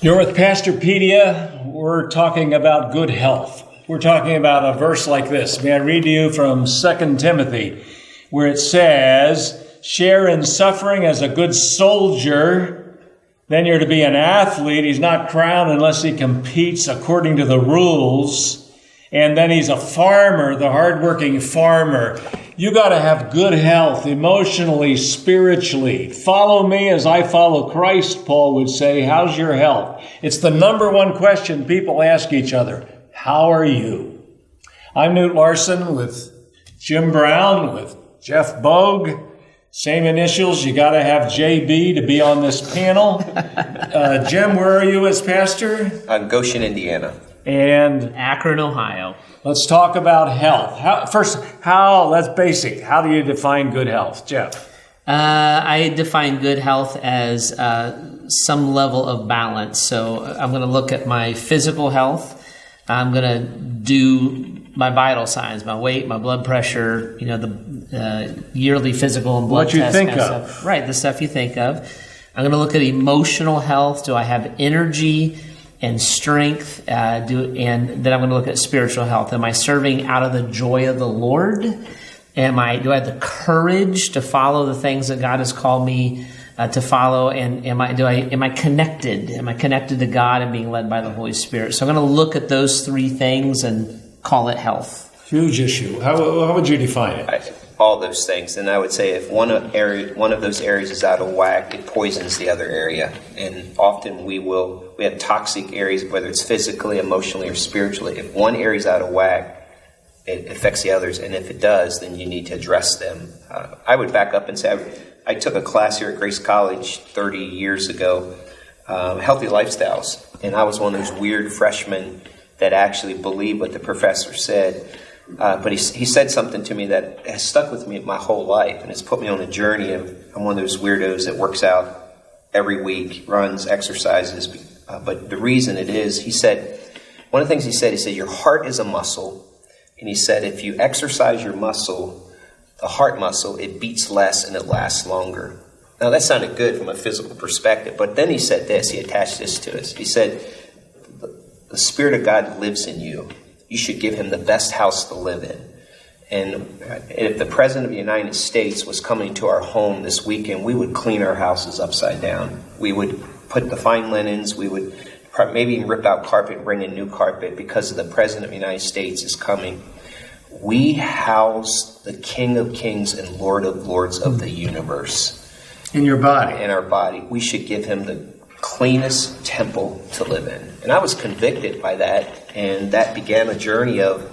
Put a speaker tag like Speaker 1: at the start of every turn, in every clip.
Speaker 1: You're with Pastorpedia. We're talking about good health. We're talking about a verse like this. May I read to you from 2 Timothy, where it says, share in suffering as a good soldier. Then you're to be an athlete. He's not crowned unless he competes according to the rules. And then he's a farmer, the hardworking farmer. You got to have good health, emotionally, spiritually. Follow me as I follow Christ, Paul would say. How's your health? It's the number one question people ask each other. How are you? I'm Newt Larson with Jim Brown, with Jeff Bogue. Same initials. You got to have JB to be on this panel. Jim, where are you as pastor?
Speaker 2: Goshen, Indiana.
Speaker 1: And
Speaker 3: Akron, Ohio.
Speaker 1: Let's talk about health. That's basic. How do you define good health, Jeff?
Speaker 3: I define good health as some level of balance. So I'm going to look at my physical health. I'm going to do my vital signs, my weight, my blood pressure, the yearly physical and blood
Speaker 1: tests. What you think
Speaker 3: of.
Speaker 1: Stuff.
Speaker 3: Right, the stuff you think of. I'm going to look at emotional health. Do I have energy and strength, and then I'm going to look at spiritual health. Am I serving out of the joy of the Lord? Do I have the courage to follow the things that God has called me to follow? And am I connected? Am I connected to God and being led by the Holy Spirit? So I'm going to look at those three things and call it health.
Speaker 1: Huge issue. How would you define it?
Speaker 2: All those things. And I would say if one of those areas is out of whack, it poisons the other area. And often we have toxic areas, whether it's physically, emotionally, or spiritually. If one area is out of whack, it affects the others. And if it does, then you need to address them. I would back up and say I took a class here at Grace College 30 years ago, Healthy Lifestyles. And I was one of those weird freshmen that actually believed what the professor said. But he said something to me that has stuck with me my whole life, and it's put me on a journey of, I'm one of those weirdos that works out every week, runs, exercises. But the reason it is, one of the things he said, your heart is a muscle. And he said, if you exercise your muscle, the heart muscle, it beats less and it lasts longer. Now that sounded good from a physical perspective, but then he said this, he attached this to us. He said, the Spirit of God lives in you. You should give him the best house to live in. And if the President of the United States was coming to our home this weekend, we would clean our houses upside down. We would put the fine linens. We would maybe even rip out carpet and bring in new carpet because the President of the United States is coming. We house the King of Kings and Lord of Lords of the universe.
Speaker 1: In your body.
Speaker 2: In our body. We should give him the cleanest temple to live in. And I was convicted by that, and that began a journey of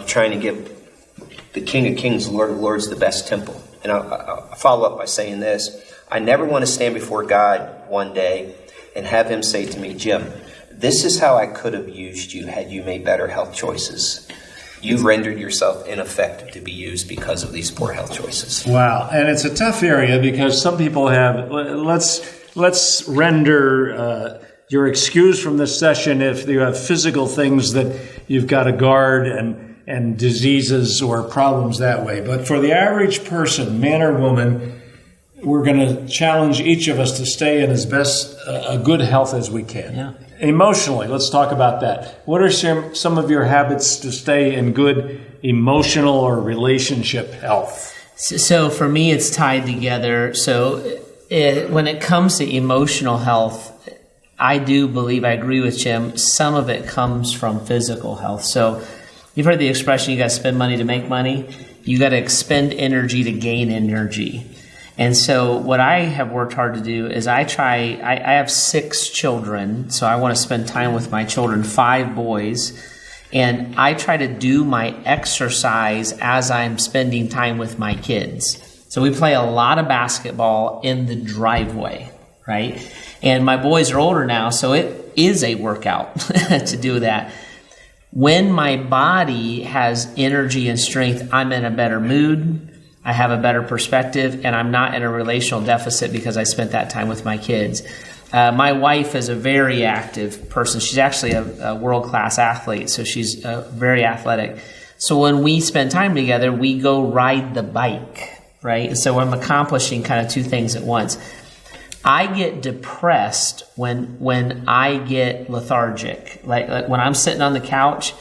Speaker 2: trying to give the King of Kings, Lord of Lords, the best temple. And I'll follow up by saying this. I never want to stand before God one day and have him say to me, Jim, this is how I could have used you had you made better health choices. You've rendered yourself ineffective to be used because of these poor health choices.
Speaker 1: Wow. And it's a tough area because some people have, let's render your excuse from this session if you have physical things that you've got to guard and diseases or problems that way. But for the average person, man or woman, we're going to challenge each of us to stay in as best a good health as we can.
Speaker 3: Yeah.
Speaker 1: Emotionally, let's talk about that. What are some of your habits to stay in good emotional or relationship health?
Speaker 3: So for me, it's tied together. So when it comes to emotional health, I do believe, I agree with Jim, some of it comes from physical health. So you've heard the expression, you got to spend money to make money. You got to expend energy to gain energy. And so what I have worked hard to do is I have 6 children, so I want to spend time with my children, 5 boys, and I try to do my exercise as I'm spending time with my kids. So we play a lot of basketball in the driveway, right? And my boys are older now, so it is a workout to do that. When my body has energy and strength, I'm in a better mood. I have a better perspective, and I'm not in a relational deficit because I spent that time with my kids. My wife is a very active person. She's actually a world-class athlete, so she's very athletic. So when we spend time together, we go ride the bike, right? And so I'm accomplishing kind of 2 things at once. I get depressed when I get lethargic. Like when I'm sitting on the couch,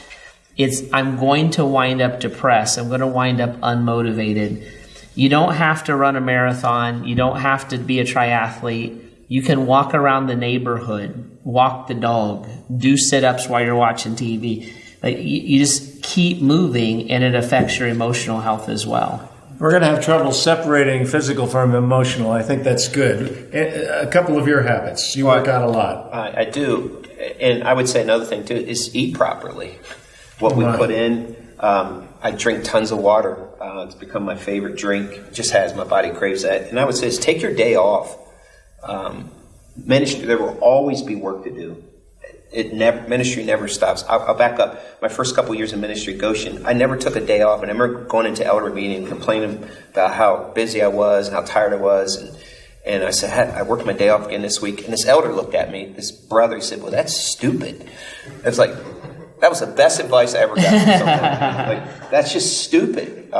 Speaker 3: I'm going to wind up depressed. I'm going to wind up unmotivated. You don't have to run a marathon. You don't have to be a triathlete. You can walk around the neighborhood, walk the dog, do sit-ups while you're watching TV. Like you just keep moving, and it affects your emotional health as well.
Speaker 1: We're going to have trouble separating physical from emotional. I think that's good. A couple of your habits. You work out a lot.
Speaker 2: I do. And I would say another thing, too, is eat properly. What we put in. I drink tons of water. It's become my favorite drink. It just has, my body craves that. And I would say is take your day off. Ministry, there will always be work to do. Ministry never stops. I'll back up. My first couple years in ministry, Goshen, I never took a day off. And I remember going into elder meeting and complaining about how busy I was and how tired I was. And I said, I worked my day off again this week. And this elder looked at me, this brother, he said, well, that's stupid. I was like, that was the best advice I ever got from someone. Like, that's just stupid.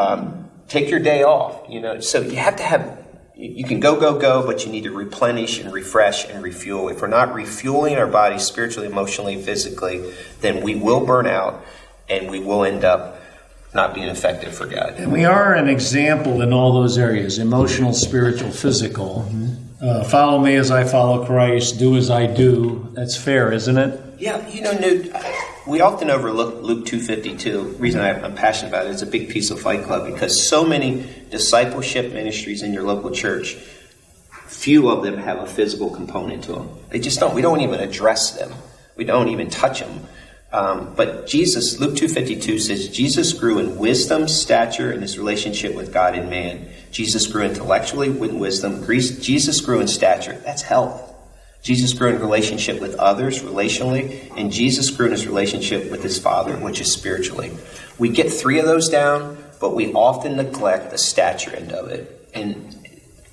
Speaker 2: Take your day off, So you have to have, you can go, but you need to replenish and refresh and refuel. If we're not refueling our bodies spiritually, emotionally, physically, then we will burn out and we will end up not being effective for God.
Speaker 1: And we are an example in all those areas, emotional, spiritual, physical. Follow me as I follow Christ, do as I do. That's fair, isn't it?
Speaker 2: Yeah, Newt, we often overlook Luke 2:52. The reason I'm passionate about it is a big piece of Fight Club, because so many discipleship ministries in your local church, few of them have a physical component to them. They just don't. We don't even address them. We don't even touch them. But Jesus, Luke 2:52 says, Jesus grew in wisdom, stature, and his relationship with God and man. Jesus grew intellectually with wisdom. Jesus grew in stature. That's health. Jesus grew in relationship with others, relationally, and Jesus grew in his relationship with his Father, which is spiritually. We get 3 of those down, but we often neglect the stature end of it. And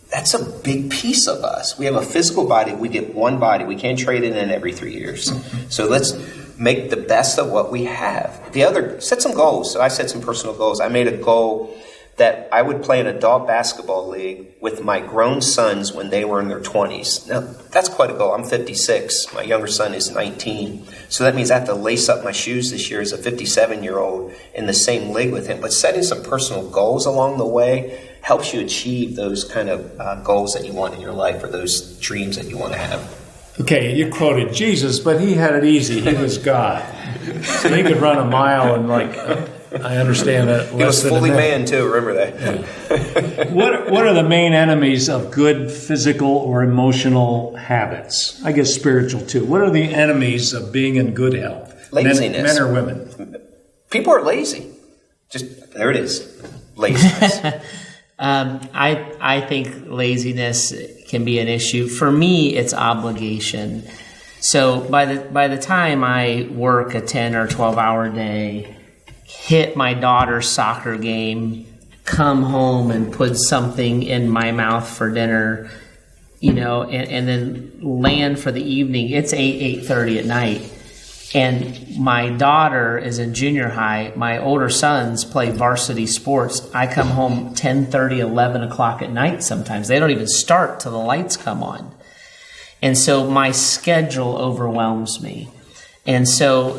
Speaker 2: that's a big piece of us. We have a physical body. We get one body. We can't trade it in every 3 years. So let's make the best of what we have. Set some goals. So I set some personal goals. I made a goal that I would play in an adult basketball league with my grown sons when they were in their 20s. Now, that's quite a goal. I'm 56. My younger son is 19. So that means I have to lace up my shoes this year as a 57-year-old in the same league with him. But setting some personal goals along the way helps you achieve those kind of goals that you want in your life, or those dreams that you want to have.
Speaker 1: Okay, you quoted Jesus, but he had it easy. He was God. So he could run a mile in I understand that.
Speaker 2: He was fully man too, remember that.
Speaker 1: Yeah. What are the main enemies of good physical or emotional habits? I guess spiritual too. What are the enemies of being in good health?
Speaker 2: Laziness.
Speaker 1: Men or women?
Speaker 2: People are lazy. Just, there it is. Laziness.
Speaker 3: I think laziness can be an issue. For me, it's obligation. So by the time I work a 10 or 12-hour day, hit my daughter's soccer game, come home and put something in my mouth for dinner, and then land for the evening, it's 8:30 at night. And my daughter is in junior high. My older sons play varsity sports. I come home 10:30, 11 o'clock at night sometimes. They don't even start till the lights come on. And so my schedule overwhelms me. And so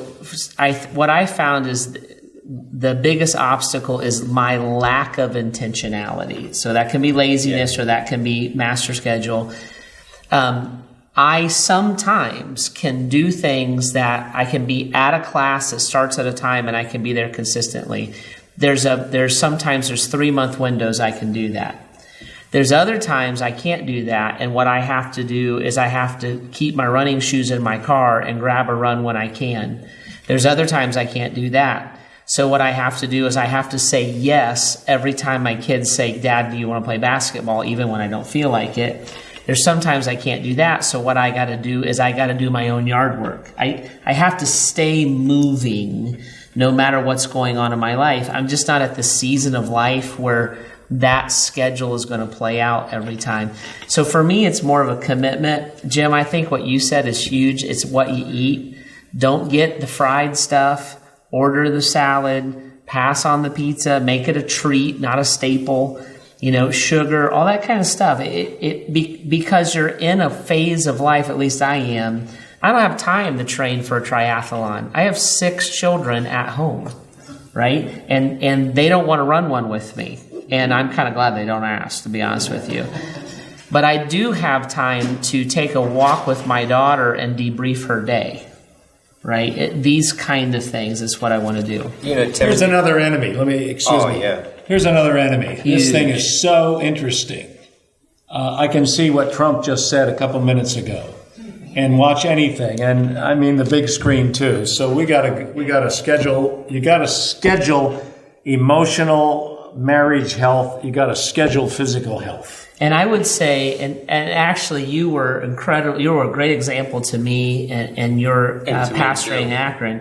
Speaker 3: what I found is the biggest obstacle is my lack of intentionality. So that can be laziness, or that can be master schedule. I sometimes can do things that I can be at a class that starts at a time and I can be there consistently. There's 3-month windows I can do that. There's other times I can't do that, and what I have to do is I have to keep my running shoes in my car and grab a run when I can. There's other times I can't do that. So what I have to do is I have to say yes every time my kids say, Dad, do you want to play basketball, even when I don't feel like it. There's sometimes I can't do that. So what I got to do is I got to do my own yard work. I have to stay moving no matter what's going on in my life. I'm just not at the season of life where that schedule is going to play out every time. So for me, it's more of a commitment. Jim, I think what you said is huge. It's what you eat. Don't get the fried stuff. Order the salad. Pass on the pizza. Make it a treat, not a staple. sugar, all that kind of stuff. Because you're in a phase of life, at least I am, I don't have time to train for a triathlon. I have 6 children at home, right? And they don't want to run one with me. And I'm kind of glad they don't ask, to be honest with you. But I do have time to take a walk with my daughter and debrief her day, right? These kind of things is what I want to do.
Speaker 1: Here's another enemy. Excuse me.
Speaker 2: Yeah.
Speaker 1: Here's another enemy.
Speaker 3: Huge.
Speaker 1: This thing is so interesting. I can see what Trump just said a couple minutes ago, and watch anything, and I mean the big screen too. So we gotta schedule. You gotta schedule emotional marriage health. You gotta schedule physical health.
Speaker 3: And I would say, and actually, you were incredible. You were a great example to me, and your pastoring Akron.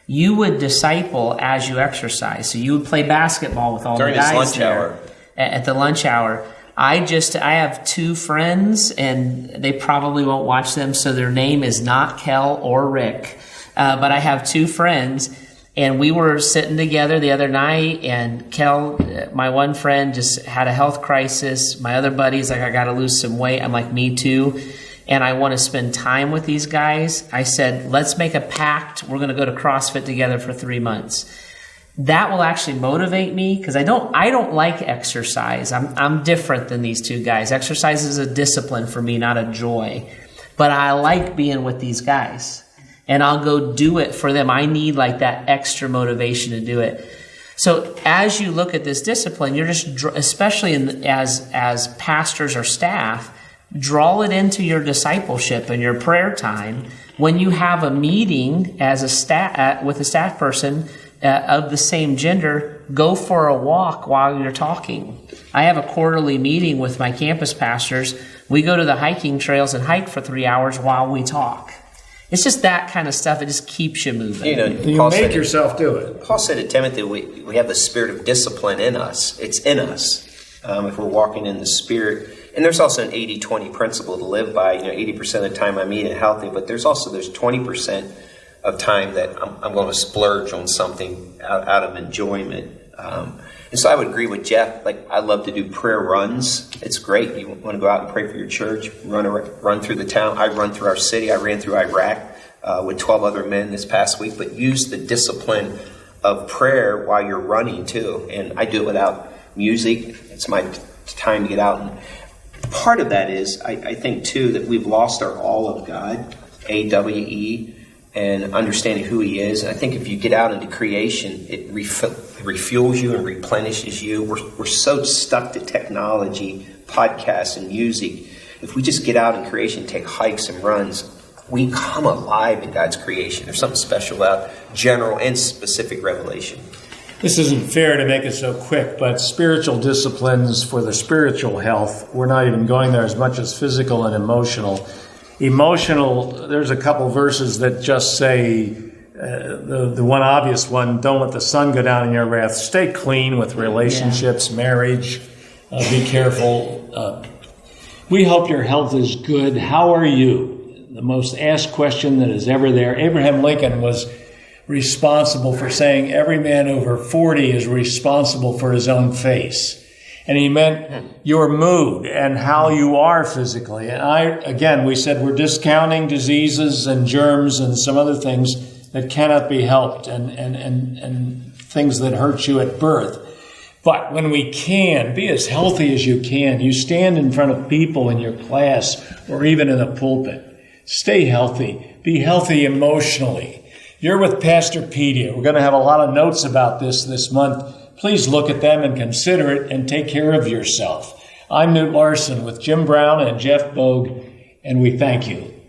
Speaker 3: You would disciple as you exercise. So you would play basketball with all
Speaker 2: during
Speaker 3: the guys
Speaker 2: his lunch
Speaker 3: there
Speaker 2: hour.
Speaker 3: At the lunch hour. I have 2 friends, and they probably won't watch them, so their name is not Kel or Rick. But I have 2 friends, and we were sitting together the other night, and Kel, my one friend, just had a health crisis. My other buddy's like, I got to lose some weight. I'm like, me too. And I want to spend time with these guys. I said, let's make a pact. We're going to go to CrossFit together for 3 months. That will actually motivate me, because I don't like exercise. I'm different than these 2 guys. Exercise is a discipline for me, not a joy. But I like being with these guys, and I'll go do it for them. I need like that extra motivation to do it. So as you look at this discipline, you're just, especially as pastors or staff, draw it into your discipleship and your prayer time. When you have a meeting as a staff with a staff person of the same gender, go for a walk while you're talking. I have a quarterly meeting with my campus pastors. We go to the hiking trails and hike for 3 hours while we talk. It's just that kind of stuff. It just keeps you moving.
Speaker 1: You make yourself do it.
Speaker 2: Paul said to Timothy, we have the spirit of discipline in us. It's in us if we're walking in the Spirit. And there's also an 80-20 principle to live by. 80% of the time I'm eating healthy, but there's 20% of time that I'm going to splurge on something out of enjoyment. And so I would agree with Jeff. Like, I love to do prayer runs. It's great. You want to go out and pray for your church, run through the town. I run through our city. I ran through Iraq with 12 other men this past week. But use the discipline of prayer while you're running too. And I do it without music. It's my time to get out. And part of that is, I think too, that we've lost our all of God, AWE, and understanding who He is. And I think if you get out into creation, it refuels you and replenishes you. We're so stuck to technology, podcasts, and music. If we just get out in creation, take hikes and runs, we come alive in God's creation. There's something special about general and specific revelation.
Speaker 1: This isn't fair to make it so quick, but spiritual disciplines for the spiritual health, we're not even going there as much as physical and emotional. Emotional, there's a couple verses that just say, the one obvious one, don't let the sun go down in your wrath. Stay clean with relationships, marriage. Be careful. We hope your health is good. How are you? The most asked question that is ever there. Abraham Lincoln was responsible for saying every man over 40 is responsible for his own face. And he meant your mood and how you are physically. And we said we're discounting diseases and germs and some other things that cannot be helped and things that hurt you at birth. But when we can, be as healthy as you can. You stand in front of people in your class or even in a pulpit. Stay healthy. Be healthy emotionally. You're with Pastorpedia. We're going to have a lot of notes about this month. Please look at them and consider it and take care of yourself. I'm Newt Larson with Jim Brown and Jeff Bogue, and we thank you.